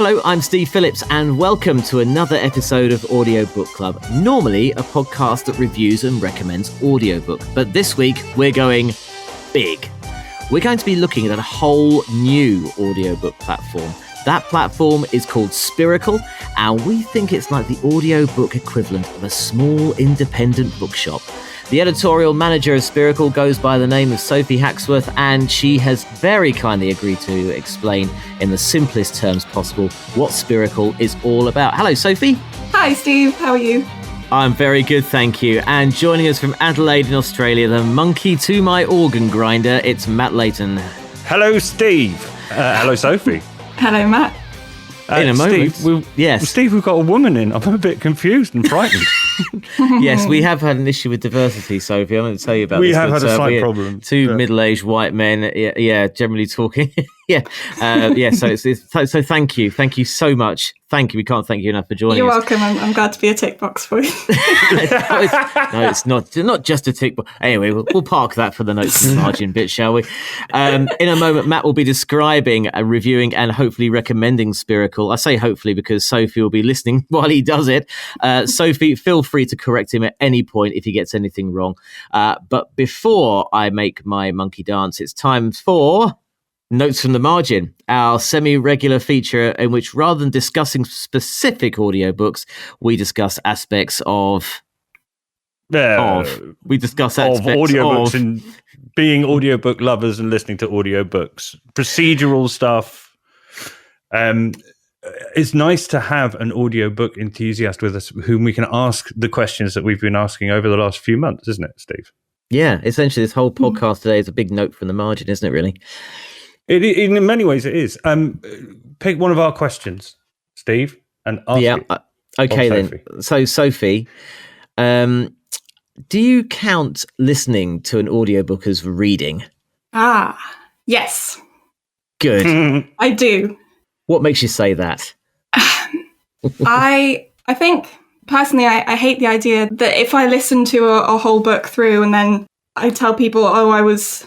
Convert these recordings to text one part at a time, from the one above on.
Hello, I'm Steve Phillips, and welcome to another episode of Audiobook Club. Normally, a podcast that reviews and recommends audiobook, but this week we're going big. We're going to be looking at a whole new audiobook platform. That platform is called Spiracle, and we think it's like the audiobook equivalent of a small independent bookshop. The editorial manager of Spiracle goes by the name of Sophie Haxworth, and she has very kindly agreed to explain in the simplest terms possible what Spiracle is all about. Hello, Sophie. Hi, Steve. How are you? I'm very good, thank you. And joining us from Adelaide in Australia, the monkey to my organ grinder, it's Matt Layton. Hello, Steve. Hello, Sophie. Hello, Matt. In a moment. Steve, we've got a woman in. I'm a bit confused and frightened. Yes, we have had an issue with diversity, Sophie. I'm going to tell you about this. We have had a slight problem. Two middle-aged white men, generally talking. So thank you. Thank you so much. Thank you. We can't thank you enough for joining us. You're welcome. I'm glad to be a tick box for you. It's not just a tick box. Anyway, we'll park that for the notes and margin bit, shall we? In a moment, Matt will be describing, reviewing, and hopefully recommending Spiracle. I say hopefully because Sophie will be listening while he does it. Sophie, feel free to correct him at any point if he gets anything wrong. But before I make my monkey dance, it's time for Notes from the Margin, our semi-regular feature in which, rather than discussing specific audiobooks, we discuss aspects of audiobooks and being audiobook lovers and listening to audiobooks. Procedural stuff. It's nice to have an audiobook enthusiast with us whom we can ask the questions that we've been asking over the last few months, isn't it, Steve? Yeah, essentially this whole podcast today is a big note from the margin, isn't it, really? In many ways, it is. Pick one of our questions, Steve, and ask it. Okay, then. So, Sophie, do you count listening to an audiobook as reading? Yes. Good. I do. What makes you say that? I think, personally, I hate the idea that if I listen to a whole book through and then I tell people, I was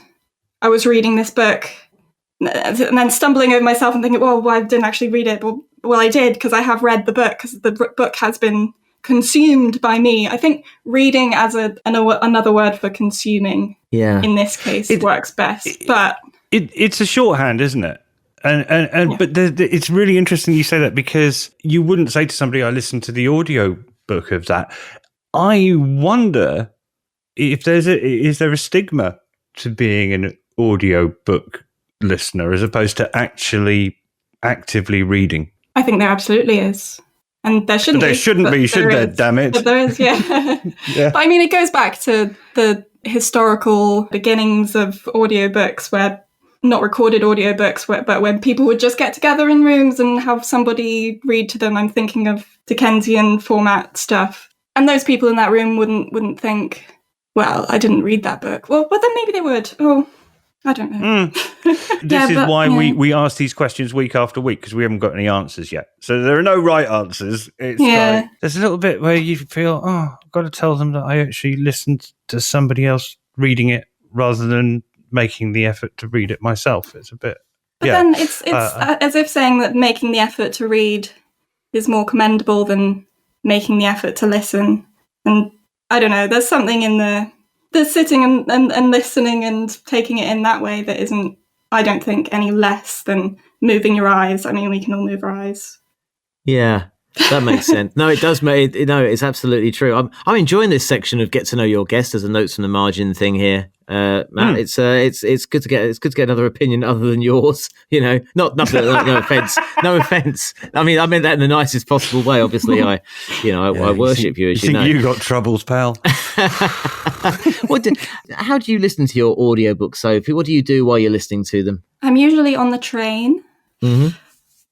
reading this book, and then stumbling over myself and thinking, well, I didn't actually read it. Well, I did, because I have read the book, because the book has been consumed by me. I think reading as another word for consuming, in this case, works best. But it's a shorthand, isn't it? But it's really interesting you say that, because you wouldn't say to somebody, I listened to the audio book of that. I wonder if is there a stigma to being an audio book listener as opposed to actually actively reading? I think there absolutely is. And there shouldn't be. There shouldn't be, should there? Damn it. But there is, yeah. But I mean, it goes back to the historical beginnings of audiobooks, where not recorded audiobooks, but when people would just get together in rooms and have somebody read to them. I'm thinking of Dickensian format stuff. And those people in that room wouldn't think, well, I didn't read that book. Well, but then maybe they would. Oh, I don't know. This is why we ask these questions week after week, because we haven't got any answers yet. So there are no right answers. It's like, there's a little bit where you feel, I've got to tell them that I actually listened to somebody else reading it rather than making the effort to read it myself. It's a bit... But then it's as if saying that making the effort to read is more commendable than making the effort to listen. And I don't know, there's something in the sitting and listening and taking it in that way that isn't, I don't think, any less than moving your eyes. I mean, we can all move our eyes. Yeah, that makes sense. No, it does. It's absolutely true. I'm enjoying this section of get to know your guest as a notes from the margin thing here, Matt. It's good to get another opinion other than yours. You know, no offense. I mean, I meant that in the nicest possible way. Obviously, I worship you. As you know, you got troubles, pal. How do you listen to your audiobooks, Sophie? What do you do while you're listening to them? I'm usually on the train. Mm-hmm.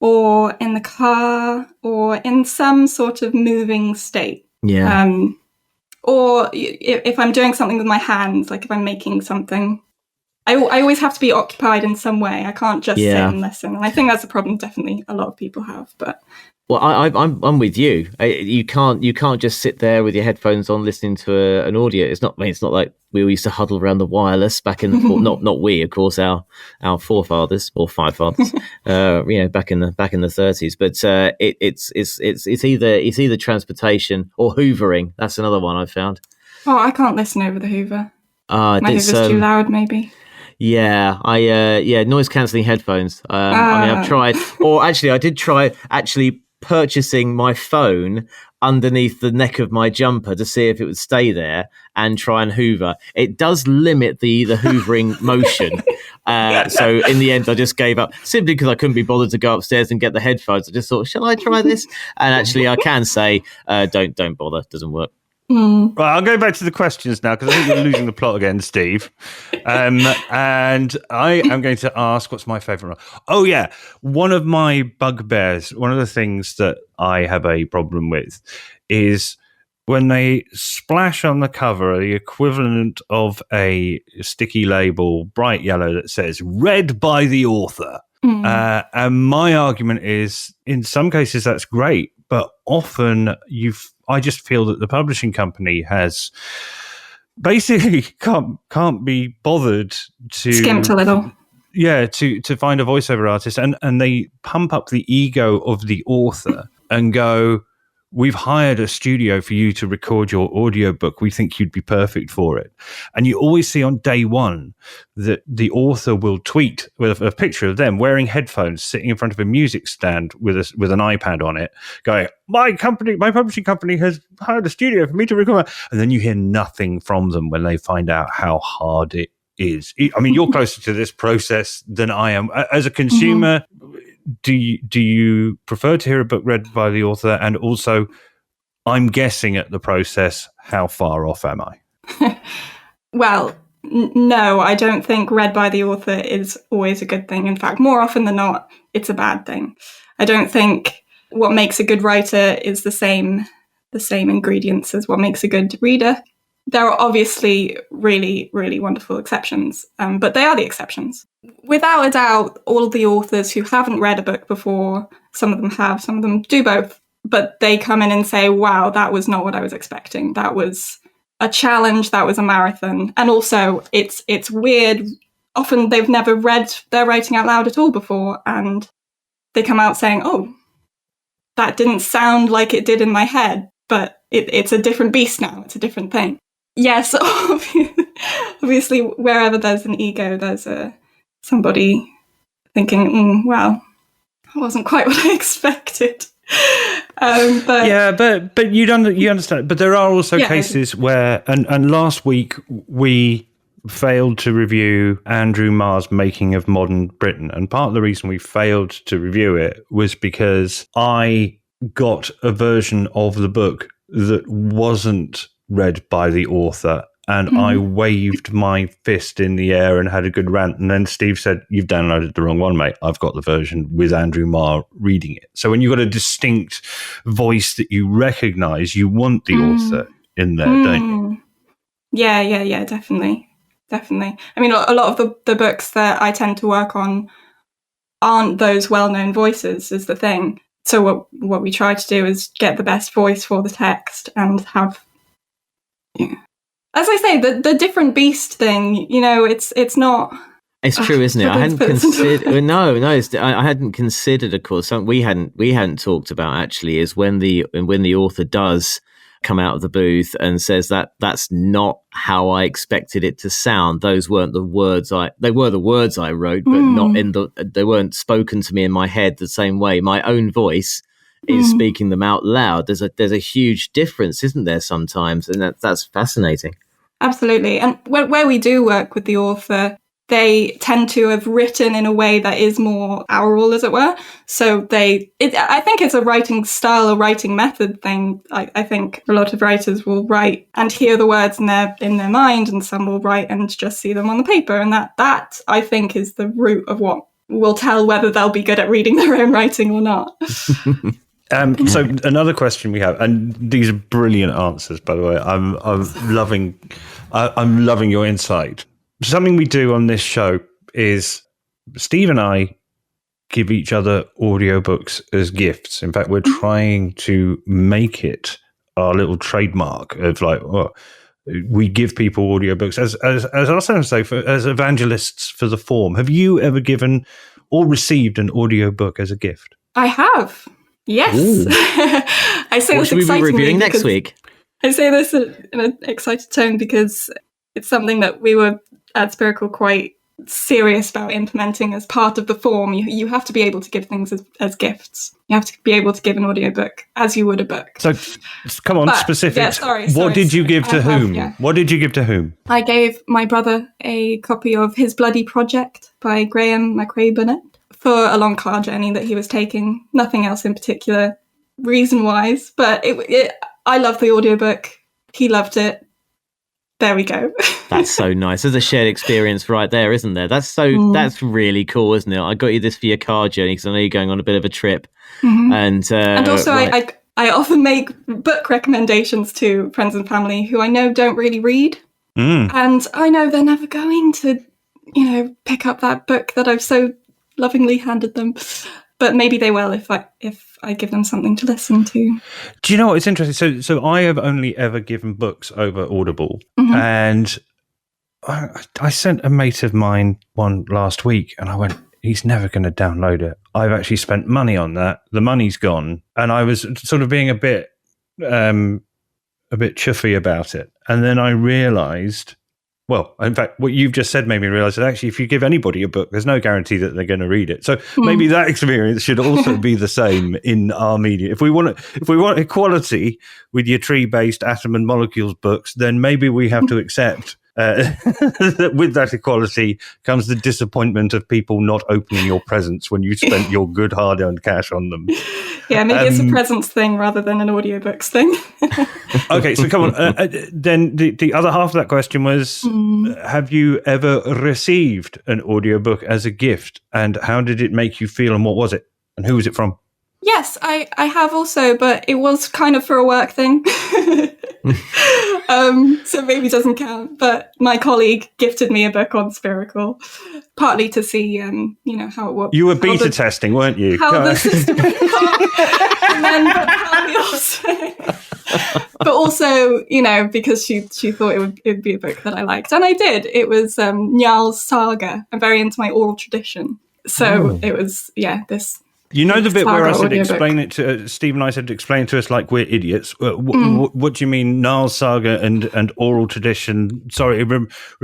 Or in the car, or in some sort of moving state. Yeah. Or if I'm doing something with my hands, like if I'm making something, I always have to be occupied in some way. I can't just sit and listen. And I think that's a problem definitely a lot of people have. But Well, I'm with you. You can't just sit there with your headphones on listening to an audio. It's not like we used to huddle around the wireless back in the not we, of course, our forefathers or five fathers, back in the 30s. But it's either transportation or hoovering. That's another one I've found. Oh, I can't listen over the Hoover. My Hoover's too loud, maybe. Yeah, noise cancelling headphones. I've tried, or actually, I did try purchasing my phone underneath the neck of my jumper to see if it would stay there and try and hoover. It does limit the hoovering motion. So in the end, I just gave up simply because I couldn't be bothered to go upstairs and get the headphones. I just thought, shall I try this? And actually, I can say, don't bother. It doesn't work. Right, I'll go back to the questions now because I think you're losing the plot again, Steve. And I am going to ask, what's my favourite one? Oh, yeah. One of my bugbears, one of the things that I have a problem with is when they splash on the cover the equivalent of a sticky label, bright yellow, that says read by the author. And my argument is, in some cases, that's great, but often I just feel that the publishing company has basically can't be bothered to skimped a little. Yeah, to find a voiceover artist, and they pump up the ego of the author and go, we've hired a studio for you to record your audiobook. We think you'd be perfect for it. And you always see on day one that the author will tweet with a picture of them wearing headphones, sitting in front of a music stand with an iPad on it, going, my publishing company has hired a studio for me to record. And then you hear nothing from them when they find out how hard it is. I mean, you're closer to this process than I am. As a consumer, do you prefer to hear a book read by the author? And also, I'm guessing at the process, how far off am I? Well, no, I don't think read by the author is always a good thing. In fact, more often than not, it's a bad thing. I don't think what makes a good writer is the same ingredients as what makes a good reader. There are obviously really, really wonderful exceptions, but they are the exceptions. Without a doubt, all of the authors who haven't read a book before, some of them have, some of them do both, but they come in and say, wow, that was not what I was expecting. That was a challenge, that was a marathon. And also, it's weird. Often they've never read their writing out loud at all before, and they come out saying, oh, that didn't sound like it did in my head, but it's a different beast now. It's a different thing. Yes, obviously, wherever there's an ego, there's somebody thinking, well, that wasn't quite what I expected. But you understand. But there are also cases where, and last week we failed to review Andrew Marr's Making of Modern Britain, and part of the reason we failed to review it was because I got a version of the book that wasn't read by the author, and I waved my fist in the air and had a good rant, and then Steve said, you've downloaded the wrong one, mate. I've got the version with Andrew Marr reading it. So when you've got a distinct voice that you recognise, you want the author in there, don't you? Yeah, definitely. I mean, a lot of the books that I tend to work on aren't those well-known voices, is the thing. So what we try to do is get the best voice for the text and have... Yeah. As I say, the different beast thing, it's not... It's true, isn't it? I hadn't considered... No, I hadn't considered, of course, something we hadn't talked about, actually, is when the author does come out of the booth and says that's not how I expected it to sound. Those weren't the words they were the words I wrote, but not they weren't spoken to me in my head the same way. My own voice is speaking them out loud. There's a huge difference, isn't there, sometimes? And that's fascinating. Absolutely. And where we do work with the author, they tend to have written in a way that is more aural, as it were. So I think it's a writing style, a writing method thing. I think a lot of writers will write and hear the words in their mind, and some will write and just see them on the paper. And that I think is the root of what will tell whether they'll be good at reading their own writing or not. So another question we have, and these are brilliant answers, by the way. I'm loving your insight. Something we do on this show is Steve and I give each other audiobooks as gifts. In fact, we're trying to make it our little trademark of like, we give people audiobooks as I sometimes say, as evangelists for the form. Have you ever given or received an audiobook as a gift? I have. Yes. I say What this should we be excitingly reviewing next because- week? I say this in an excited tone because it's something that we were at Spiracle quite serious about implementing as part of the form. You have to be able to give things as gifts. You have to be able to give an audiobook as you would a book. So, come on, specifics. Yeah, sorry, what did you give to whom? Yeah. What did you give to whom? I gave my brother a copy of His Bloody Project by Graeme, Macrae, Burnet for a long car journey that he was taking. Nothing else in particular reason-wise, but I love the audiobook. He loved it. There we go. That's so nice. There's a shared experience right there, isn't there? That's really cool, isn't it? I got you this for your car journey because I know you're going on a bit of a trip. Mm-hmm. And also, right. I often make book recommendations to friends and family who I know don't really read. And I know they're never going to, pick up that book that I've so lovingly handed them. But maybe they will if I give them something to listen to. Do you know what? It's interesting. So I have only ever given books over Audible, and I sent a mate of mine one last week, and I went, he's never going to download it. I've actually spent money on that. The money's gone, and I was sort of being a bit chuffy about it, and then I realised. Well, in fact, what you've just said made me realise that actually if you give anybody a book, there's no guarantee that they're going to read it. So maybe that experience should also be the same in our media. If we want equality with your tree-based atom and molecules books, then maybe we have to accept that with that equality comes the disappointment of people not opening your presents when you spent your good hard-earned cash on them. Yeah, maybe it's a presents thing rather than an audiobooks thing. Okay, so come on. Then the other half of that question was, have you ever received an audiobook as a gift? And how did it make you feel and what was it? And who was it from? Yes, I have also, but it was kind of for a work thing. So maybe it doesn't count. But my colleague gifted me a book on Spiracle, partly to see, how it works. You were beta testing, weren't you? How the system would work. And then how we also... But also, because she thought it would be a book that I liked. And I did. It was Njáls saga. I'm very into my oral tradition. So it was, this... You know the bit where I said audiobook. explain it to Steve and I said explain to us like we're idiots. What do you mean, Njáls saga and oral tradition? Sorry,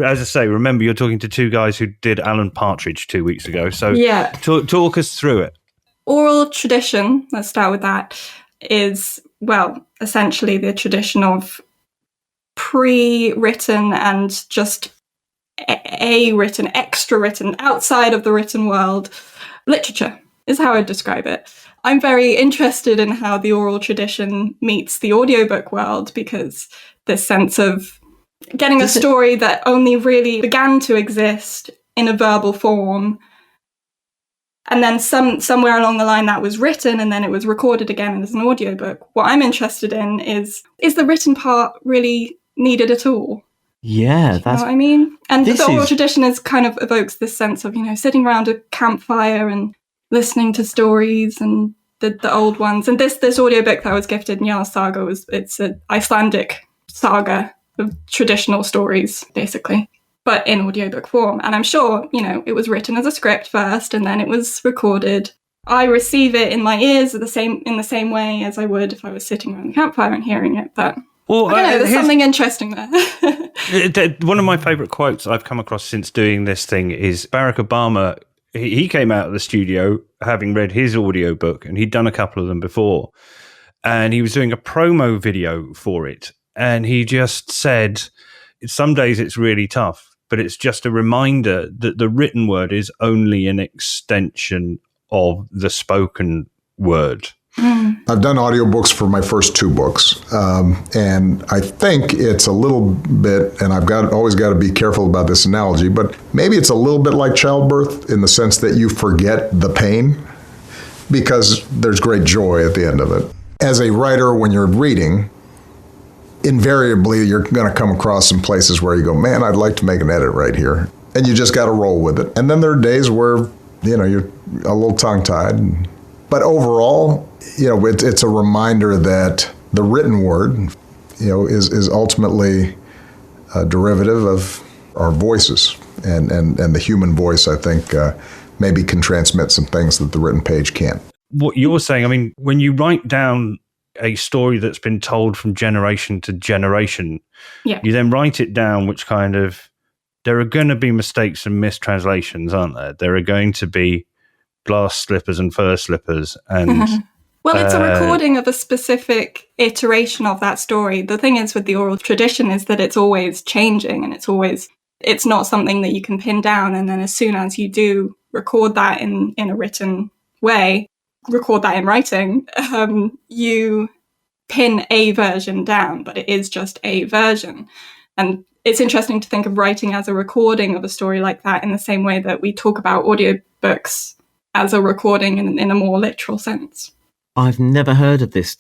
as I say, remember you're talking to two guys who did Alan Partridge 2 weeks ago. So talk us through it. Oral tradition, let's start with that, is, essentially the tradition of pre-written and just a-written, extra-written, outside of the written world literature. Is how I'd describe it. I'm very interested in how the oral tradition meets the audiobook world because this sense of getting a story that only really began to exist in a verbal form, and then somewhere along the line that was written and then it was recorded again as an audiobook. What I'm interested in is the written part really needed at all? Yeah, that's you know what I mean. And the oral tradition is kind of evokes this sense of sitting around a campfire and listening to stories and the old ones. And this audiobook that I was gifted, Njáls saga, it's an Icelandic saga of traditional stories, basically, but in audiobook form. And I'm sure, it was written as a script first and then it was recorded. I receive it in my ears in the same way as I would if I was sitting around the campfire and hearing it. But I don't know, there's something interesting there. One of my favourite quotes I've come across since doing this thing is Barack Obama. He came out of the studio having read his audiobook, and he'd done a couple of them before, and he was doing a promo video for it, and he just said, some days it's really tough, but it's just a reminder that the written word is only an extension of the spoken word. I've done audiobooks for my first two books, and I think it's a little bit, and I've always got to be careful about this analogy, but maybe it's a little bit like childbirth in the sense that you forget the pain because there's great joy at the end of it. As a writer, when you're reading, invariably you're going to come across some places where you go, man, I'd like to make an edit right here. And you just got to roll with it. And then there are days where you're a little tongue-tied. But overall, it's a reminder that the written word, is ultimately a derivative of our voices. And the human voice, I think, maybe can transmit some things that the written page can't. What you're saying, I mean, when you write down a story that's been told from generation to generation, you then write it down, which kind of, there are going to be mistakes and mistranslations, aren't there? There are going to be glass slippers and fur slippers. And well, it's a recording of a specific iteration of that story. The thing is with the oral tradition is that it's always changing, and it's not something that you can pin down. And then as soon as you do record that in a written way, record that in writing, you pin a version down, but it is just a version. And it's interesting to think of writing as a recording of a story like that in the same way that we talk about audiobooks as a recording in a more literal sense. I've never heard of this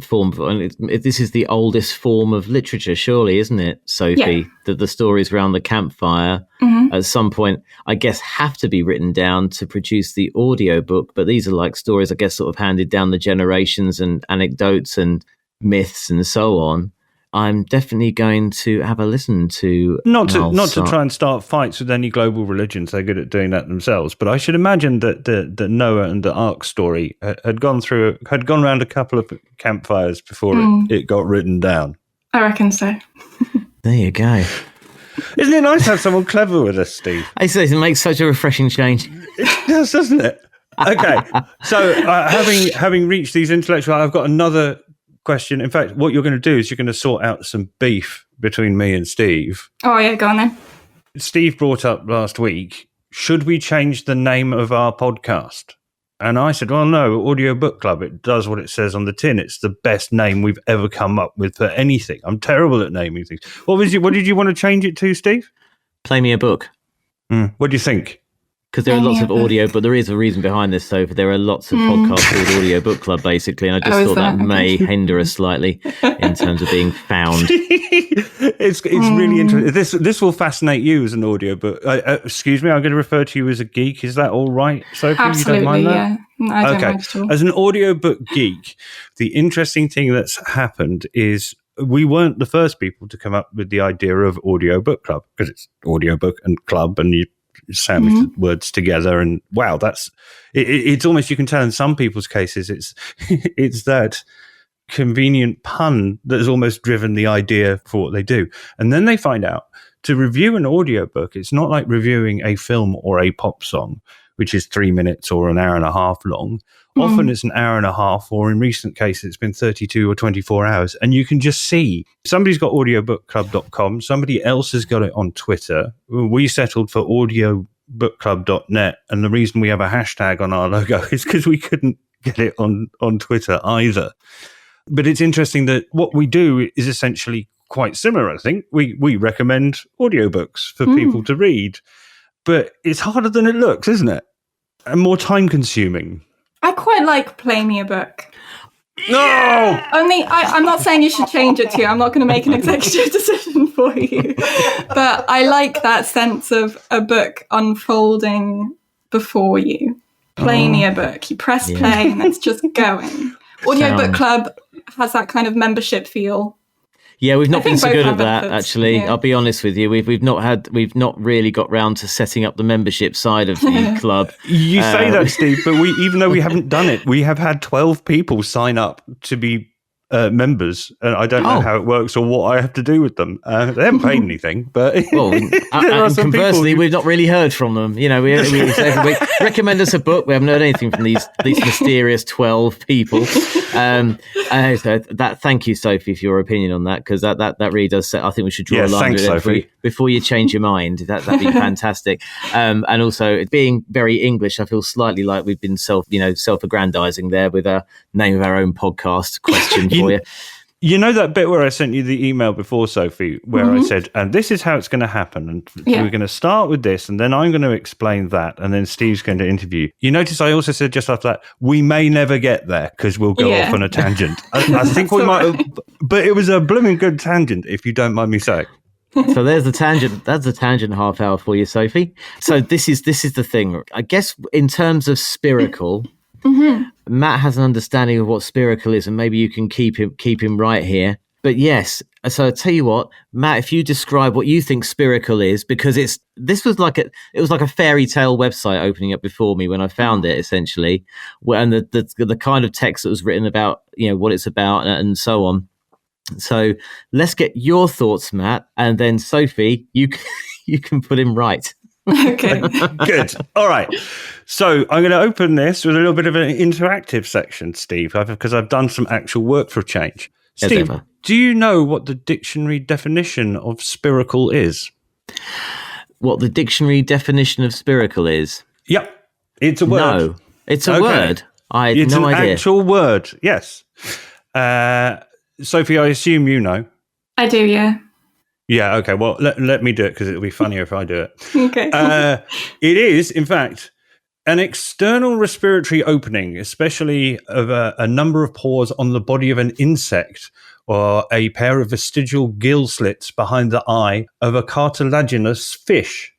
form. This is the oldest form of literature, surely, isn't it, Sophie? Yeah. That the stories around the campfire at some point, I guess, have to be written down to produce the audiobook. But these are like stories, I guess, sort of handed down the generations and anecdotes and myths and so on. I'm definitely going to have a listen to not to try and start fights with any global religions. They're good at doing that themselves. But I should imagine that the Noah and the Ark story had gone around a couple of campfires before it got written down. I reckon so. There you go. Isn't it nice to have someone clever with us, Steve? I say it makes such a refreshing change. It does, doesn't it? Okay, so having reached these intellectual, I've got another question. In fact, what you're going to do is you're going to sort out some beef between me and Steve. Oh, yeah, go on then. Steve brought up last week, should we change the name of our podcast? And I said, well, no, Audiobook Club, it does what it says on the tin. It's the best name we've ever come up with for anything. I'm terrible at naming things. What did you want to change it to, Steve? Play me a book. What do you think? Because there are lots of audio, but there is a reason behind this, Sophie. There are lots of podcasts called Audiobook Club, basically, and I just thought that may hinder us slightly in terms of being found. It's really interesting. This will fascinate you as an audiobook. Excuse me, I'm going to refer to you as a geek. Is that all right, Sophie? Absolutely, you don't mind that? Yeah. No, I don't mind at all. As an audiobook geek, the interesting thing that's happened is we weren't the first people to come up with the idea of Audiobook Club, because it's audiobook and club, and you sandwich words together, and wow, it's almost, you can tell in some people's cases it's that convenient pun that has almost driven the idea for what they do. And then they find out to review an audiobook, it's not like reviewing a film or a pop song, which is 3 minutes or an hour and a half long. Often it's an hour and a half, or in recent cases, it's been 32 or 24 hours. And you can just see somebody's got audiobookclub.com. Somebody else has got it on Twitter. We settled for audiobookclub.net. And the reason we have a hashtag on our logo is because we couldn't get it on Twitter either. But it's interesting that what we do is essentially quite similar, I think. We recommend audiobooks for people to read. But it's harder than it looks, isn't it? And more time consuming. I quite like Play Me a Book. No! Only, I'm not saying you should change it to you. I'm not going to make an executive decision for you. But I like that sense of a book unfolding before you. Play me a book. You press play and it's just going. Audiobook Club has that kind of membership feel. Yeah, we've not been so good at that, actually. Yeah. I'll be honest with you. We've not really got round to setting up the membership side of the club. You say that, Steve, but even though we haven't done it, we have had 12 people sign up to be members, and I don't know how it works or what I have to do with them. They haven't paid anything, but and conversely, we've not really heard from them. We say every week, recommend us a book. We haven't heard anything from these mysterious 12 people. So thank you, Sophie, for your opinion on that, because that really does. I think we should draw a line before you change your mind. That'd be fantastic. And also, being very English, I feel slightly like we've been self-aggrandizing there with a name of our own podcast question for you. You know that bit where I sent you the email before, Sophie, where I said, and this is how it's going to happen. And we're going to start with this, and then I'm going to explain that, and then Steve's going to interview. You notice I also said just after that, we may never get there because we'll go off on a tangent. I think we might have, but it was a blooming good tangent, if you don't mind me saying. So there's the tangent. That's a tangent half hour for you, Sophie. So this is the thing. I guess in terms of Spiracle, Matt has an understanding of what Spiracle is, and maybe you can keep him right here. But yes, so I tell you what, Matt, if you describe what you think Spiracle is, because it was like a fairy tale website opening up before me when I found it, essentially, and the kind of text that was written about, what it's about and so on. So let's get your thoughts, Matt, and then Sophie, you can put him right. Okay. Good. All right. So I'm going to open this with a little bit of an interactive section, Steve, because I've done some actual work for a change. Steve, do you know what the dictionary definition of Spiracle is? What the dictionary definition of Spiracle is? Yep. It's a word. No, it's a word. I had no idea. It's an actual word, yes. Sophie, I assume you know. I do, yeah. Yeah, okay. Well, let me do it because it'll be funnier if I do it. Okay. It is, in fact, an external respiratory opening, especially of a number of pores on the body of an insect or a pair of vestigial gill slits behind the eye of a cartilaginous fish.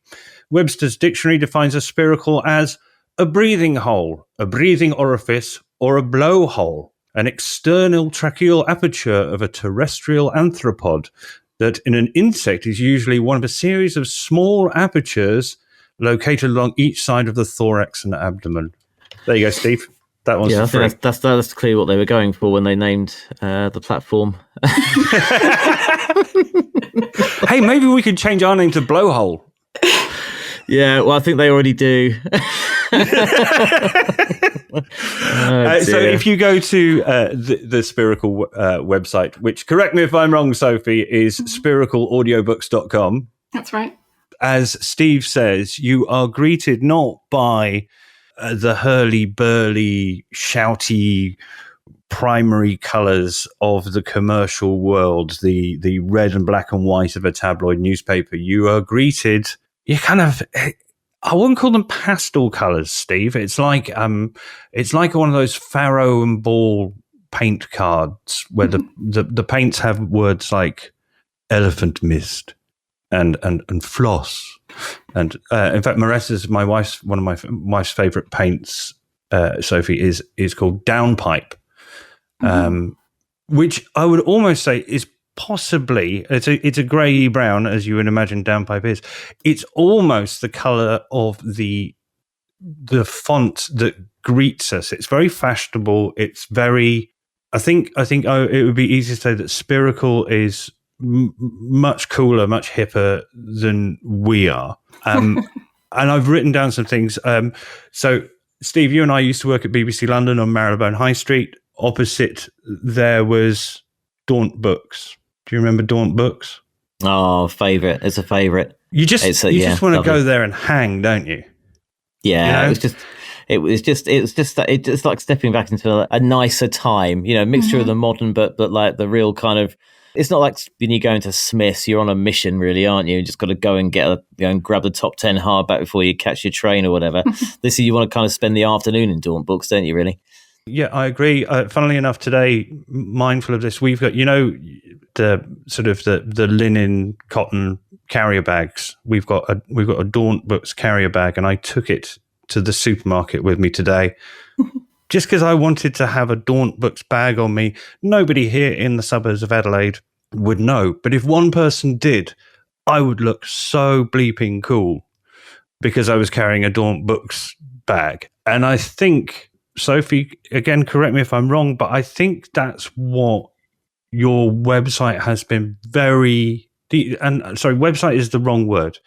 Webster's dictionary defines a spiracle as a breathing hole, a breathing orifice, or a blowhole, an external tracheal aperture of a terrestrial arthropod that in an insect is usually one of a series of small apertures located along each side of the thorax and abdomen. There you go, Steve. That one's I free. think that's clearly what they were going for when they named the platform. Hey, maybe we could change our name to Blowhole. Yeah, well, I think they already do. So if you go to the Spiracle website, which, correct me if I'm wrong, Sophie, is spiracleaudiobooks.com. That's right. As Steve says, you are greeted not by the hurly-burly, shouty primary colours of the commercial world, the red and black and white of a tabloid newspaper. You are greeted, I wouldn't call them pastel colours, Steve. It's like one of those Faro and Ball paint cards where the paints have words like elephant mist and floss. And in fact, Moretta's, one of my wife's favourite paints, Sophie, is called Downpipe, which I would almost say is possibly, it's a grey brown, as you would imagine Downpipe is. It's almost the colour of the font that greets us. It's very fashionable. It's very, I think it would be easy to say that Spiracle is much cooler, much hipper than we are. And I've written down some things. So, Steve, you and I used to work at BBC London on Marylebone High Street. Opposite there was Daunt Books. Do you remember Daunt Books? Oh, favourite. It's a favourite. You just want to go there and hang, don't you? Yeah, you know? It's like stepping back into a nicer time, a mixture of the modern, but like the real kind of, it's not like when you go into Smith's, you're on a mission really, aren't you? You just got to go and and grab the top 10 hardback before you catch your train or whatever. This is, you want to kind of spend the afternoon in Daunt Books, don't you really? Yeah, I agree. Funnily enough, today, mindful of this, we've got, the sort of the linen cotton carrier bags. We've got a Daunt Books carrier bag, and I took it to the supermarket with me today just because I wanted to have a Daunt Books bag on me. Nobody here in the suburbs of Adelaide would know, but if one person did, I would look so bleeping cool because I was carrying a Daunt Books bag. And I think, Sophie, again, correct me if I'm wrong, but I think that's what your website has been website is the wrong word.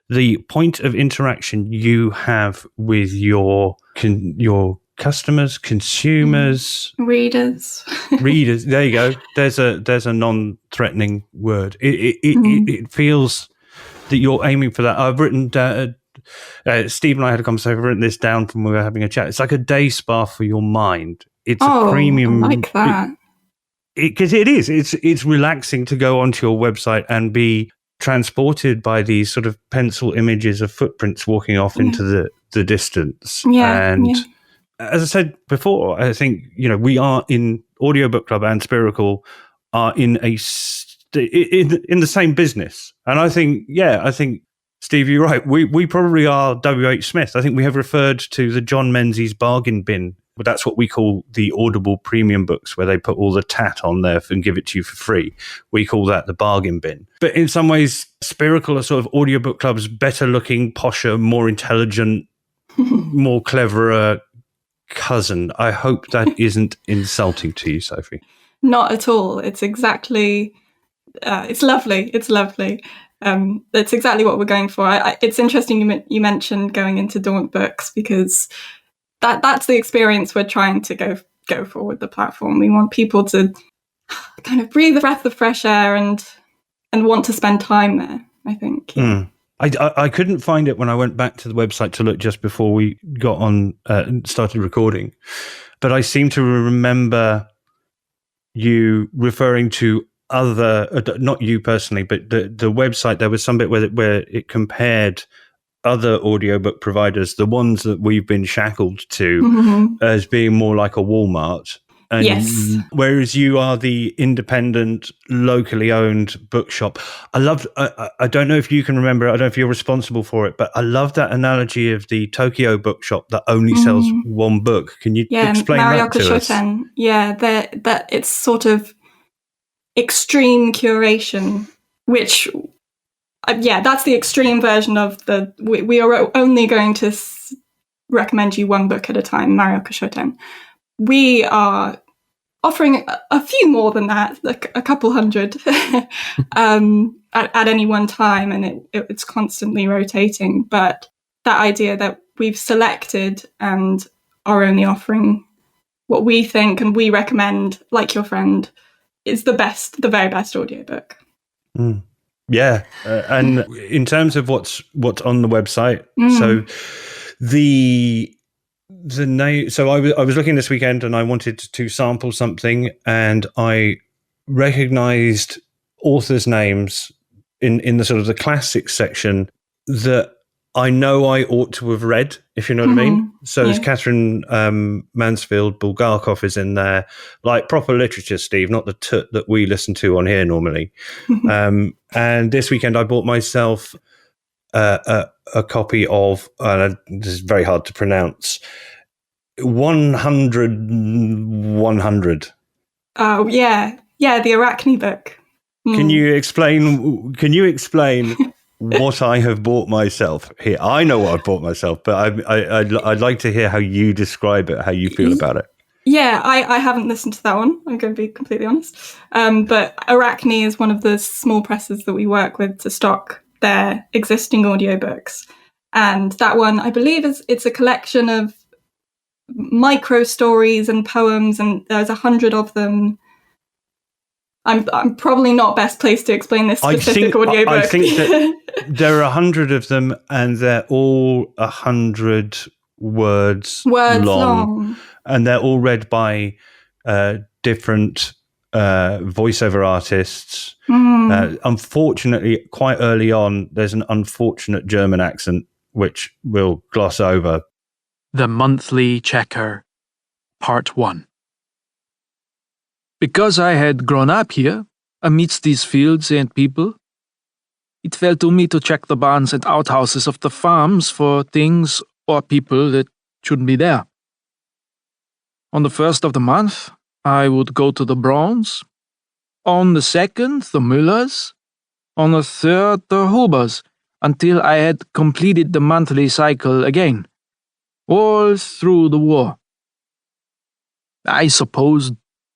The point of interaction you have with your customers, consumers, readers. There you go. There's a non-threatening word. It feels that you're aiming for that. I've written Steve and I had a conversation. I've written this down from when we were having a chat. It's like a day spa for your mind. It's a premium. I like that. Because it is. It's relaxing to go onto your website and be transported by these sort of pencil images of footprints walking off into the distance. Yeah. And as I said before, I think, we are in Audiobook Club and Spiracle are in the same business. And I think, Steve, you're right. We probably are W.H. Smith. I think we have referred to the John Menzies bargain bin. But that's what we call the Audible premium books, where they put all the tat on there and give it to you for free. We call that the bargain bin. But in some ways, Spiracle are sort of audiobook club's better looking, posher, more intelligent, more cleverer cousin. I hope that isn't insulting to you, Sophie. Not at all. It's exactly, it's lovely. It's lovely. That's exactly what we're going for. It's interesting you mentioned going into dormant books, because that's the experience we're trying to go for with the platform. We want people to kind of breathe a breath of fresh air and want to spend time there, I think. Yeah. I couldn't find it when I went back to the website to look just before we got on and started recording, but I seem to remember you referring to other, not you personally, but the website. There was some bit where it compared other audiobook providers, the ones that we've been shackled to, as being more like a Walmart. And yes. Whereas you are the independent, locally owned bookshop. I don't know if you can remember, I don't know if you're responsible for it, but I love that analogy of the Tokyo bookshop that only sells one book. Can you explain that to us? Yeah, that it's sort of extreme curation, which, that's the extreme version of we are only going to recommend you one book at a time, Marioka Shoten. We are offering a few more than that, like a couple hundred at any one time, and it's constantly rotating. But that idea that we've selected and are only offering what we think and we recommend, like your friend, is the very best audiobook. Yeah, and in terms of what's on the website, so the name. So I was looking this weekend and I wanted to sample something, and I recognized authors' names in the sort of the classics section that I know I ought to have read, if you know what I mean. So there's Catherine Mansfield Bulgakov is in there, like proper literature, Steve, not the tut that we listen to on here normally. And this weekend I bought myself a copy of, this is very hard to pronounce, 100. Oh, yeah, the Arachne book. Can you explain what I have bought myself here? I know what I've bought myself, but I'd like to hear how you describe it, how you feel about it. Yeah, I haven't listened to that one, I'm going to be completely honest. But Arachne is one of the small presses that we work with to stock their existing audiobooks. And that one, I believe, it's a collection of micro stories and poems, and there's 100 of them. I'm probably not best placed to explain this specific audiobook. I think that there are 100 of them, and they're all 100 words long, and they're all read by different voiceover artists. Unfortunately, quite early on, there's an unfortunate German accent, which we'll gloss over. The Monthly Checker, Part 1. Because I had grown up here, amidst these fields and people, it fell to me to check the barns and outhouses of the farms for things or people that shouldn't be there. On the 1st of the month, I would go to the Browns. On the 2nd, the Müllers. On the 3rd, the Hubers, until I had completed the monthly cycle again, all through the war. I suppose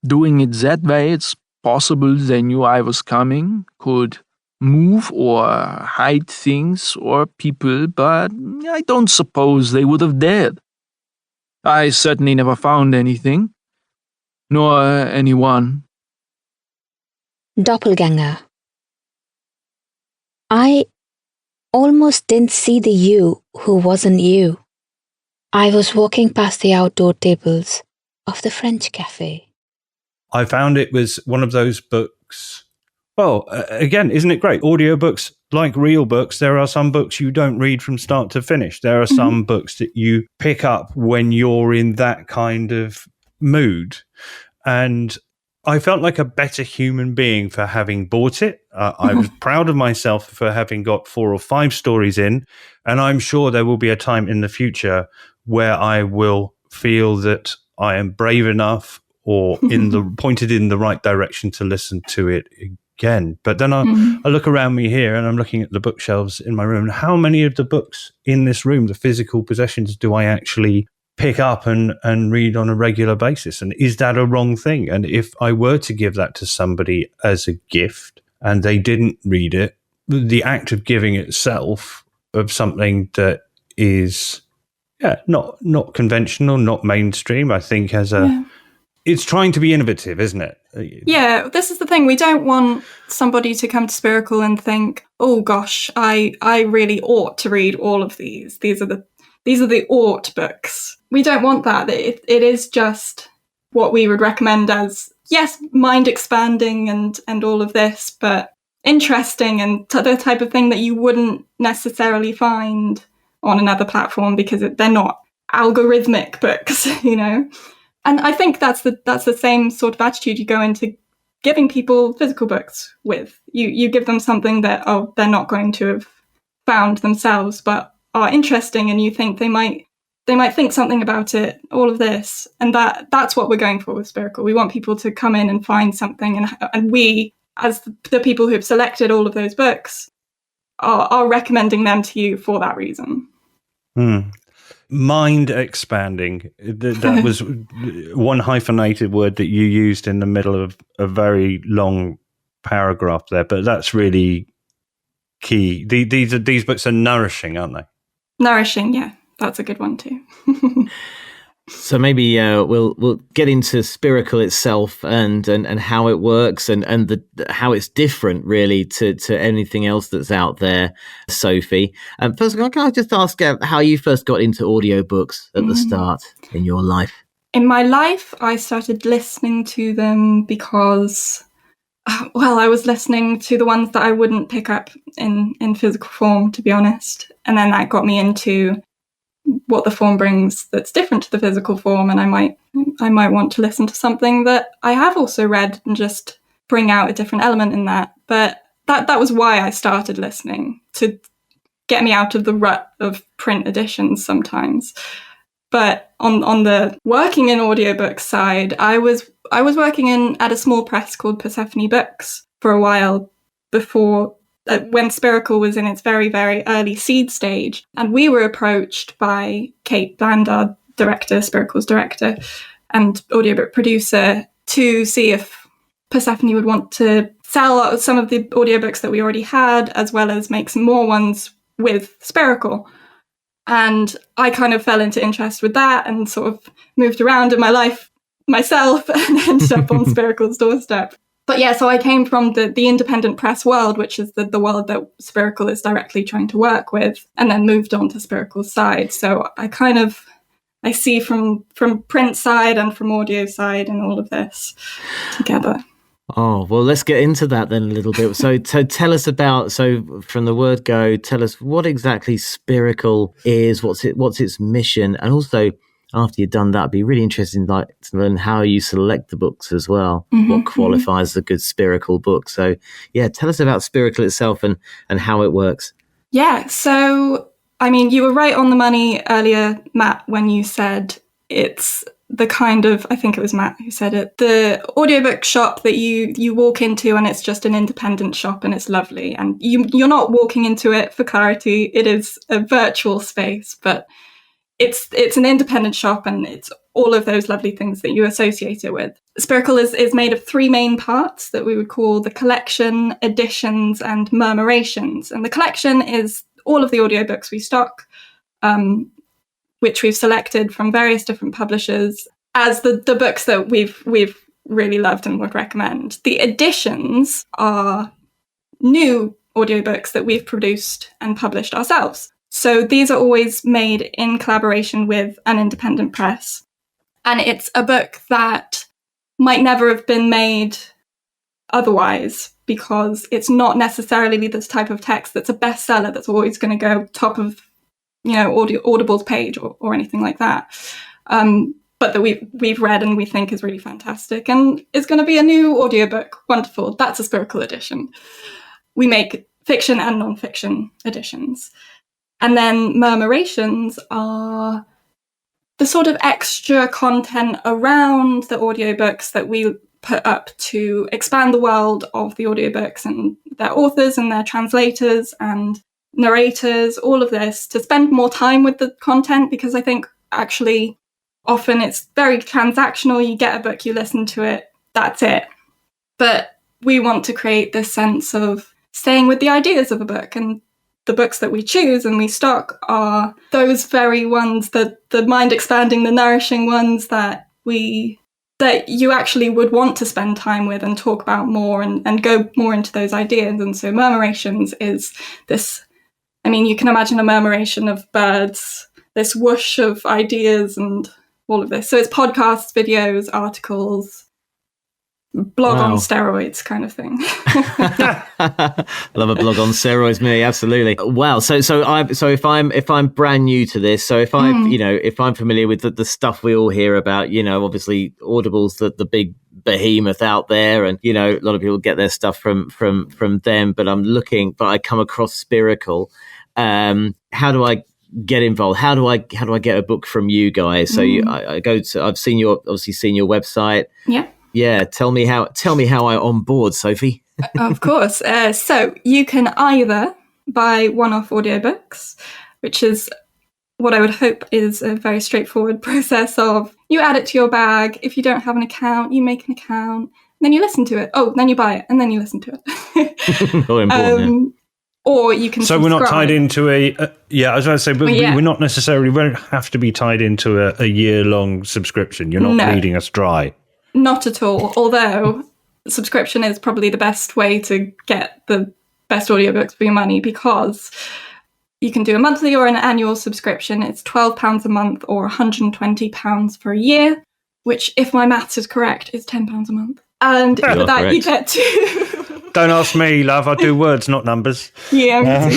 doing it that way, it's possible they knew I was coming, could move or hide things or people, but I don't suppose they would have dared. I certainly never found anything, nor anyone. Doppelganger. I almost didn't see the you who wasn't you. I was walking past the outdoor tables of the French cafe. I found it was one of those books. Well, again, isn't it great? Audiobooks, like real books, there are some books you don't read from start to finish. There are some books that you pick up when you're in that kind of mood. And I felt like a better human being for having bought it. I was proud of myself for having got 4 or 5 stories in, and I'm sure there will be a time in the future where I will feel that I am brave enough or pointed in the right direction to listen to it again. But then I look around me here and I'm looking at the bookshelves in my room. How many of the books in this room, the physical possessions, do I actually pick up and read on a regular basis? And is that a wrong thing? And if I were to give that to somebody as a gift and they didn't read it, the act of giving itself of something that is not conventional, not mainstream, I think it's trying to be innovative, isn't it? Yeah, this is the thing. We don't want somebody to come to Spiracle and think, oh gosh, I really ought to read all of these. These are the ought books. We don't want that. It is just what we would recommend as, yes, mind expanding and all of this, but interesting and the type of thing that you wouldn't necessarily find on another platform because they're not algorithmic books, you know? And I think that's the same sort of attitude you go into giving people physical books with. You give them something that, they're not going to have found themselves, but are interesting, and you think they might think something about it, all of this. And that's what we're going for with Spiracle. We want people to come in and find something, and we, as the people who have selected all of those books, are recommending them to you for that reason. Mind expanding. That was one hyphenated word that you used in the middle of a very long paragraph there, but that's really key. These books are nourishing, aren't they? Nourishing, yeah. That's a good one too. So maybe we'll get into Spiracle itself and how it works and how it's different really to anything else that's out there, Sophie. First of all, can I just ask how you first got into audiobooks at the start in your life? In my life, I started listening to them because, I was listening to the ones that I wouldn't pick up in physical form, to be honest. And then that got me into what the form brings that's different to the physical form, and I might want to listen to something that I have also read and just bring out a different element in that. But that was why I started listening, to get me out of the rut of print editions sometimes. But on the working in audiobooks side, I was working at a small press called Persephone Books for a while before, when Spiracle was in its very, very early seed stage. And we were approached by Kate Bland, our director, Spiracle's director, and audiobook producer, to see if Persephone would want to sell some of the audiobooks that we already had, as well as make some more ones with Spiracle. And I kind of fell into interest with that and sort of moved around in my life myself and ended up on Spiracle's doorstep. But yeah, so I came from the independent press world, which is the world that Spiracle is directly trying to work with, and then moved on to Spiracle's side. So I see from print side and from audio side and all of this together. Oh, well, let's get into that then a little bit. So tell us about, from the word go, tell us what exactly Spiracle is, what's its mission, and also, after you've done that, it'd be really interesting to learn how you select the books as well. What qualifies a good Spiracle book? So, yeah, tell us about Spiracle itself and how it works. Yeah, so, I mean, you were right on the money earlier, Matt, when you said it's the kind of, I think it was Matt who said it, the audiobook shop that you walk into and it's just an independent shop and it's lovely. And you're not walking into it for clarity. It is a virtual space, but it's an independent shop and it's all of those lovely things that you associate it with. Spiracle is made of 3 main parts that we would call the collection, editions, and murmurations. And the collection is all of the audiobooks we stock, which we've selected from various different publishers as the books that we've really loved and would recommend. The editions are new audiobooks that we've produced and published ourselves. So these are always made in collaboration with an independent press. And it's a book that might never have been made otherwise, because it's not necessarily this type of text that's a bestseller that's always going to go top of, Audible's page or anything like that. but that we've read and we think is really fantastic and is going to be a new audiobook. Wonderful. That's a Spiracle edition. We make fiction and non-fiction editions. And then Murmurations are the sort of extra content around the audiobooks that we put up to expand the world of the audiobooks and their authors and their translators and narrators, all of this, to spend more time with the content, because I think actually often it's very transactional. You get a book, you listen to it, that's it. But we want to create this sense of staying with the ideas of a book, and the books that we choose and we stock are those very ones, that the mind expanding, the nourishing ones that you actually would want to spend time with and talk about more and go more into those ideas. And so Murmurations is this, I mean, you can imagine a murmuration of birds, this whoosh of ideas and all of this. So it's podcasts, videos, articles, blog on steroids kind of thing. Love a blog on steroids, me, absolutely. Wow. So if I'm brand new to this, so if I'm familiar with the stuff we all hear about, obviously Audible's the big behemoth out there, and a lot of people get their stuff from them, but I come across Spiracle. How do I get involved? How do I get a book from you guys? So I've seen your website. Yeah, tell me how I onboard, Sophie. Of course. So you can either buy one-off audiobooks, which is what I would hope is a very straightforward process of you add it to your bag. If you don't have an account, you make an account, then you listen to it. Oh, then you buy it, and then you listen to it. Oh, important. Or you can subscribe. We're not tied into I was going to say, but we're not necessarily, we don't have to be tied into a year-long subscription. You're not bleeding us dry. Not at all, although subscription is probably the best way to get the best audiobooks for your money, because you can do a monthly or an annual subscription. It's £12 a month or £120 for a year, which, if my maths is correct, is £10 a month. And for that correct. You get to... Don't ask me, love. I do words, not numbers. Yeah.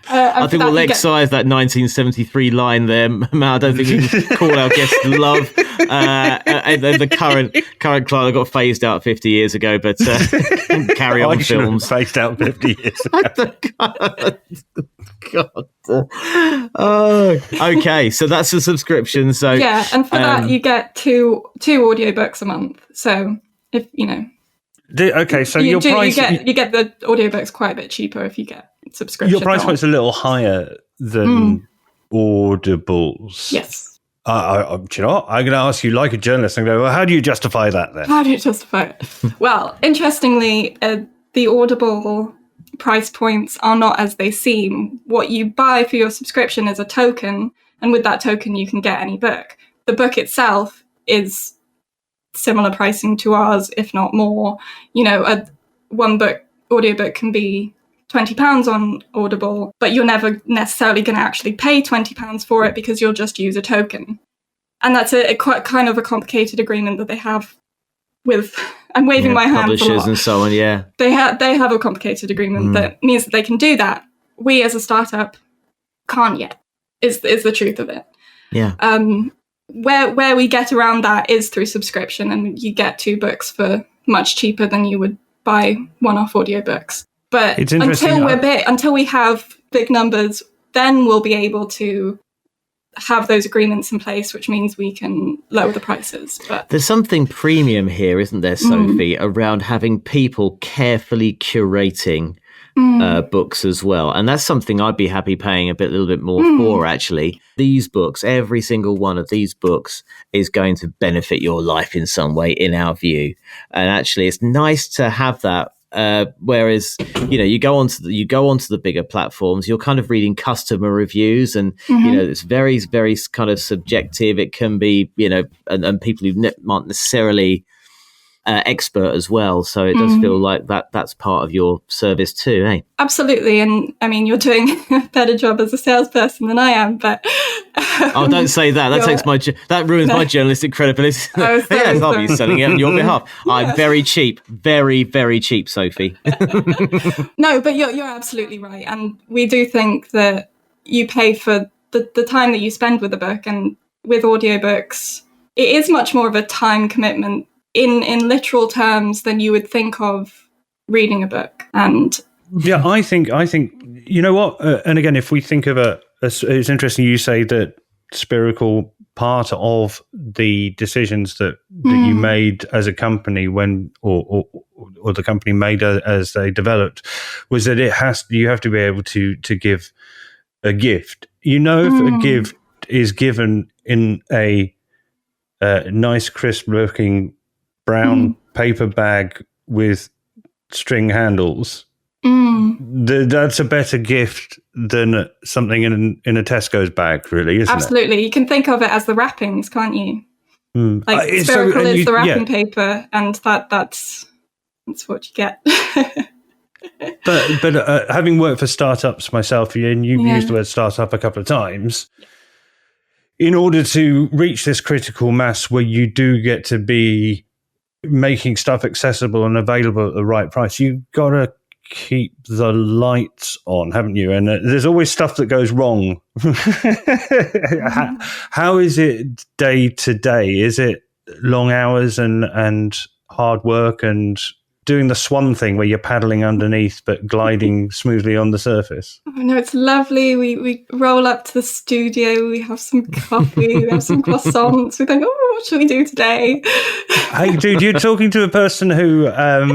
I think we'll excise that 1973 line there. I don't think we can call our guest love. The current client got phased out 50 years ago, but carry on films. Phased out 50 years ago. God. Oh, okay. So that's a subscription. So yeah, and for that you get two audiobooks a month. So if so your price, you get the audiobooks quite a bit cheaper if you get subscription. Your price point's a little higher than Audible's. Yes. Do you know what? I'm going to ask you, like a journalist, and go, well, how do you justify that then? How do you justify it? Well, interestingly, the Audible price points are not as they seem. What you buy for your subscription is a token, and with that token you can get any book. The book itself is similar pricing to ours, if not more. One book audiobook can be £20 on Audible, but you're never necessarily going to actually pay £20 for it because you'll just use a token. And that's a quite kind of a complicated agreement that they have with... I'm waving my hand publishers a lot. And so on, yeah. They have a complicated agreement that means that they can do that. We as a startup can't yet, is the truth of it. Yeah. Where we get around that is through subscription, and you get 2 books for much cheaper than you would buy one-off audiobooks. But until we have big numbers, then we'll be able to have those agreements in place, which means we can lower the prices. But there's something premium here, isn't there, Sophie, around having people carefully curating books as well. And that's something I'd be happy paying a little bit more for, actually. These books, every single one of these books is going to benefit your life in some way, in our view. And actually, it's nice to have that. Whereas, you go onto the bigger platforms, you're kind of reading customer reviews, and it's very, very kind of subjective. It can be, and people who aren't necessarily expert as well. So it does feel like that's part of your service too, eh? Absolutely. And I mean, you're doing a better job as a salesperson than I am, but... Oh, don't say that. That ruins my journalistic credibility. Yes, I'll be selling it on your behalf. I'm very cheap. Very, very cheap, Sophie. No, but you're absolutely right. And we do think that you pay for the time that you spend with a book, and with audiobooks, it is much more of a time commitment in literal terms than you would think of reading a book. And yeah, I think you know what? And again, if we think of it's interesting you say that Spiracle, part of the decisions that you made as a company when, or the company made as they developed, was that you have to be able to give a gift. You know, if a gift is given in a nice, crisp-looking brown paper bag with string handles, that's a better gift than something in a Tesco's bag, really, isn't it? Absolutely. You can think of it as the wrappings, can't you? Like Spiracle is the wrapping paper, and that's what you get. But having worked for startups myself, and you've used the word startup a couple of times, in order to reach this critical mass where you do get to be making stuff accessible and available at the right price, you've got to keep the lights on, haven't you? And there's always stuff that goes wrong. How is it day to day? Is it long hours and hard work and doing the swan thing where you're paddling underneath but gliding smoothly on the surface? Oh, no, it's lovely. We roll up to the studio, we have some coffee, we have some croissants. We think, oh, what should we do today? Hey, dude, you're talking to a person who,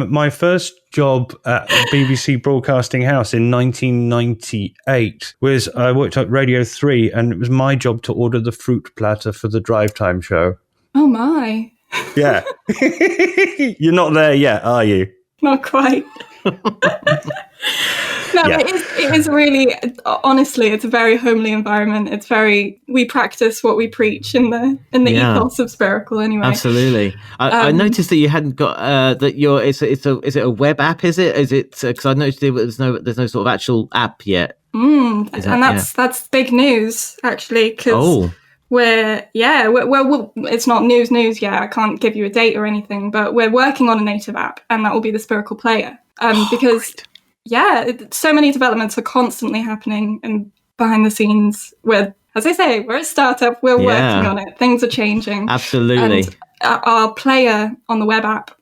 my first job at BBC Broadcasting House in 1998 was, I worked at Radio 3, and it was my job to order the fruit platter for the drive time show. Oh, my. Yeah. You're not there yet, are you? Not quite. No, Yeah. it is really, honestly, it's a very homely environment. It's very, we practice what we preach in the ethos of Spiracle anyway. Absolutely. I noticed that you hadn't got is it a web app? Is it because I noticed there's no sort of actual app yet. That's big news actually, because well, it's not news yet. I can't give you a date or anything, but we're working on a native app, and that will be the Spiracle player. Because so many developments are constantly happening and behind the scenes. As I say, we're a startup. We're working on it. Things are changing. Absolutely. And our player on the web app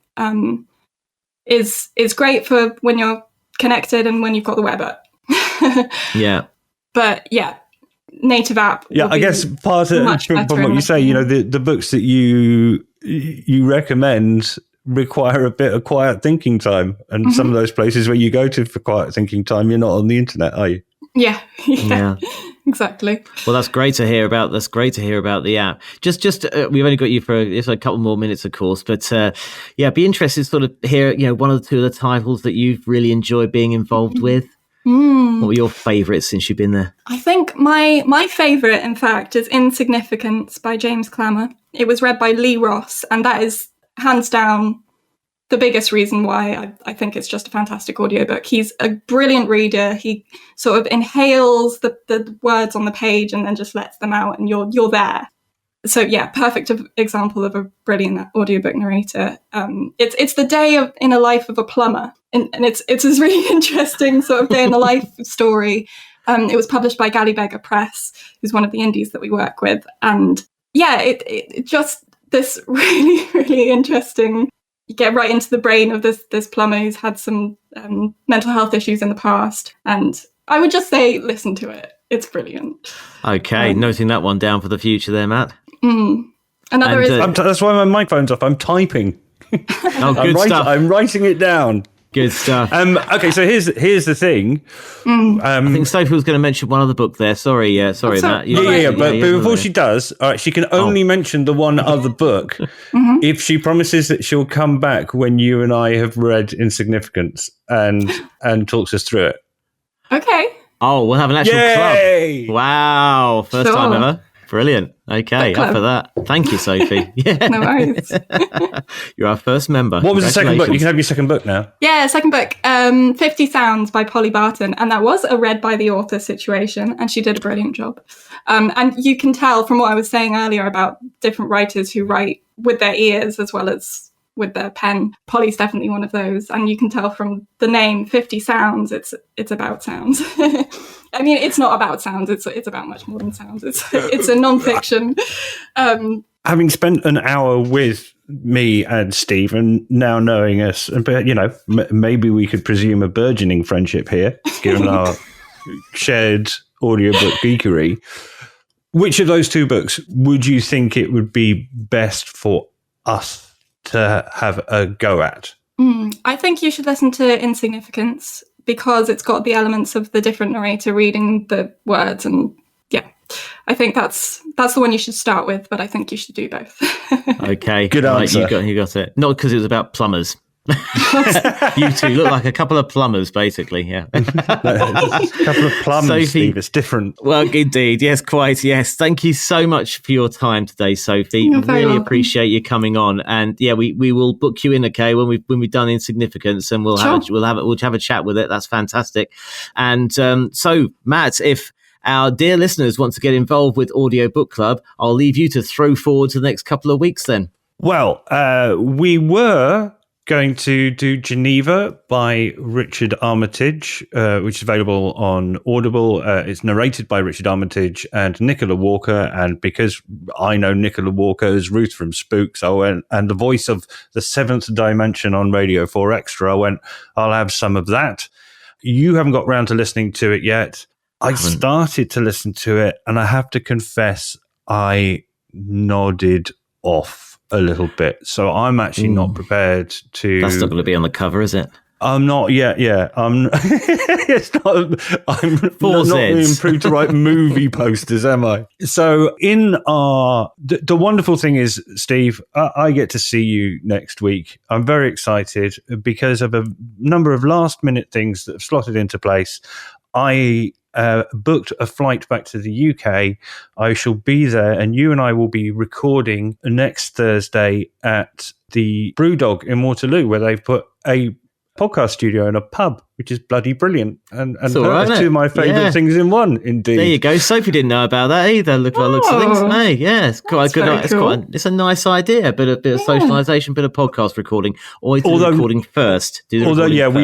is great for when you're connected and when you've got the web app. Yeah. But native app. I guess part of from what you say, the books that you recommend require a bit of quiet thinking time, and some of those places where you go to for quiet thinking time, you're not on the internet, are you? Yeah. Exactly. Well, that's great to hear about. That's great to hear about the app. Just we've only got you for a couple more minutes, of course, but be interested to sort of hear, one or two of the titles that you've really enjoyed being involved with. What were your favourites since you've been there? I think my favourite, in fact, is Insignificance by James Clammer. It was read by Lee Ross, and that is hands down the biggest reason why I think it's just a fantastic audiobook. He's a brilliant reader. He sort of inhales the words on the page and then just lets them out, and you're there. So perfect example of a brilliant audiobook narrator. It's the day in a life of a plumber, and it's this really interesting sort of day in the life story. It was published by Gallibegger Press, who's one of the indies that we work with, and it just this really, really interesting. You get right into the brain of this plumber who's had some mental health issues in the past, and I would just say listen to it. It's brilliant. Okay, noting that one down for the future there, Matt. Another is... that's why my microphone's off. I'm typing. Oh, good stuff. I'm writing it down. Good stuff. Okay, so here's the thing. I think Sophie was going to mention one other book there. Sorry, Matt. But before she does, all right, she can only mention the one other book if she promises that she'll come back when you and I have read Insignificance and talks us through it. Okay. Oh, we'll have an actual club. Wow, first time ever. Brilliant. Okay, up for that. Thank you, Sophie. No worries. You're our first member. What was the second book? You can have your second book now. Yeah, second book, 50 Sounds by Polly Barton. And that was a read by the author situation, and she did a brilliant job. And you can tell from what I was saying earlier about different writers who write with their ears as well as with their pen. Polly's definitely one of those, and you can tell from the name 50 Sounds, it's about sounds. I mean, it's not about sounds, it's about much more than sounds. It's a non-fiction. Having spent an hour with me and Steve, and now knowing us, but maybe we could presume a burgeoning friendship here, given our shared audiobook geekery. Which of those two books would you think it would be best for us to have a go at? I think you should listen to Insignificance, because it's got the elements of the different narrator reading the words, and I think that's the one you should start with, but I think you should do both. Okay, good answer. Right, you got it. Not because it was about plumbers. You two look like a couple of plumbers, basically. Yeah, a couple of plumbers. Sophie, Steve, it's different. Well, indeed, yes, quite. Yes, thank you so much for your time today, Sophie. You're very really welcome. appreciate you coming on, and we will book you in, okay, when we've done Insignificance, and we'll have a chat with it. That's fantastic. And so, Matt, if our dear listeners want to get involved with Audiobook Club, I'll leave you to throw forward to the next couple of weeks then. Well, we were going to do Geneva by Richard Armitage, which is available on Audible. It's narrated by Richard Armitage and Nicola Walker. And because I know Nicola Walker as Ruth from Spooks, I went, and the voice of the Seventh Dimension on Radio 4 Extra, I went, I'll have some of that. You haven't got round to listening to it yet. I started to listen to it, and I have to confess, I nodded off a little bit. So I'm actually not prepared to... That's not going to be on the cover, is it? I'm not yet. Yeah, I'm. It's not. I'm not improved to write movie posters, am I? So, in our the wonderful thing is, Steve, I get to see you next week. I'm very excited because of a number of last minute things that have slotted into place. I booked a flight back to the UK. I shall be there, and you and I will be recording next Thursday at the Brewdog in Waterloo, where they've put a podcast studio in a pub, which is bloody brilliant, and two of my favourite things in one. Indeed, there you go. Sophie didn't know about that either. Look by the looks of things. Hey, yeah, it's quite good. It's a nice idea. Bit of socialisation, bit of podcast recording. Always do the recording first. We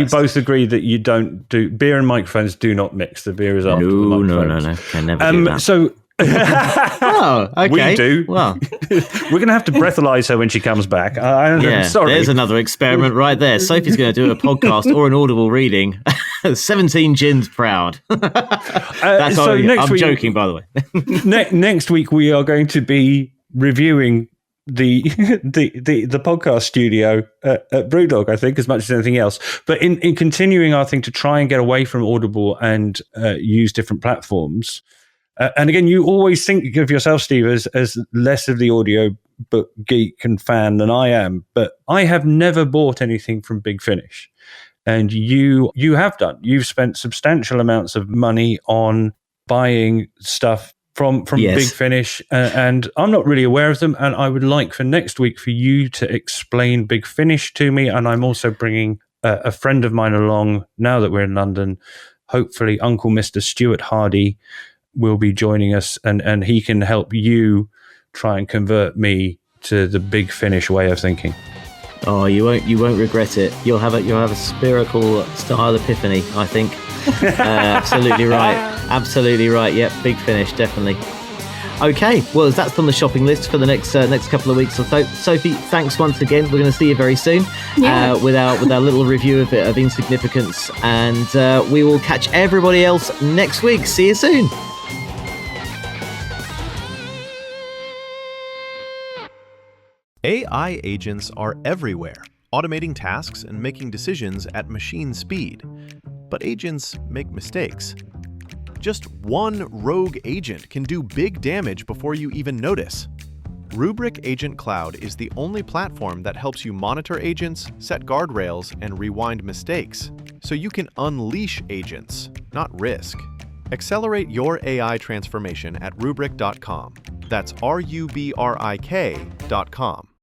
both agree that you don't do beer and microphones. Do not mix. The beer is after the microphones. No. Can never do that. So. Oh, okay. We do. Well, we're going to have to breathalyze her when she comes back. Sorry. There's another experiment right there. Sophie's going to do a podcast or an audible reading. 17 gins proud. That's I'm joking, by the way. Next week we are going to be reviewing the podcast studio at Brewdog, I think, as much as anything else. But in continuing our thing to try and get away from Audible and use different platforms. And again, you always think of yourself, Steve, as less of the audio book geek and fan than I am. But I have never bought anything from Big Finish. And you have done. You've spent substantial amounts of money on buying stuff from Big Finish. And I'm not really aware of them. And I would like for next week for you to explain Big Finish to me. And I'm also bringing a friend of mine along now that we're in London. Hopefully, Uncle Mr. Stuart Hardy will be joining us, and he can help you try and convert me to the Big Finish way of thinking. Oh, you won't regret it. You'll have a Spiracle style epiphany, I think. Absolutely right. Yep, Big Finish, definitely. Okay, well, that's on the shopping list for the next couple of weeks or so. Sophie, thanks once again. We're going to see you very soon with our little review of Insignificance, and we will catch everybody else next week. See you soon. AI agents are everywhere, automating tasks and making decisions at machine speed. But agents make mistakes. Just one rogue agent can do big damage before you even notice. Rubrik Agent Cloud is the only platform that helps you monitor agents, set guardrails, and rewind mistakes, so you can unleash agents, not risk. Accelerate your AI transformation at Rubrik.com. That's RUBRIK.com.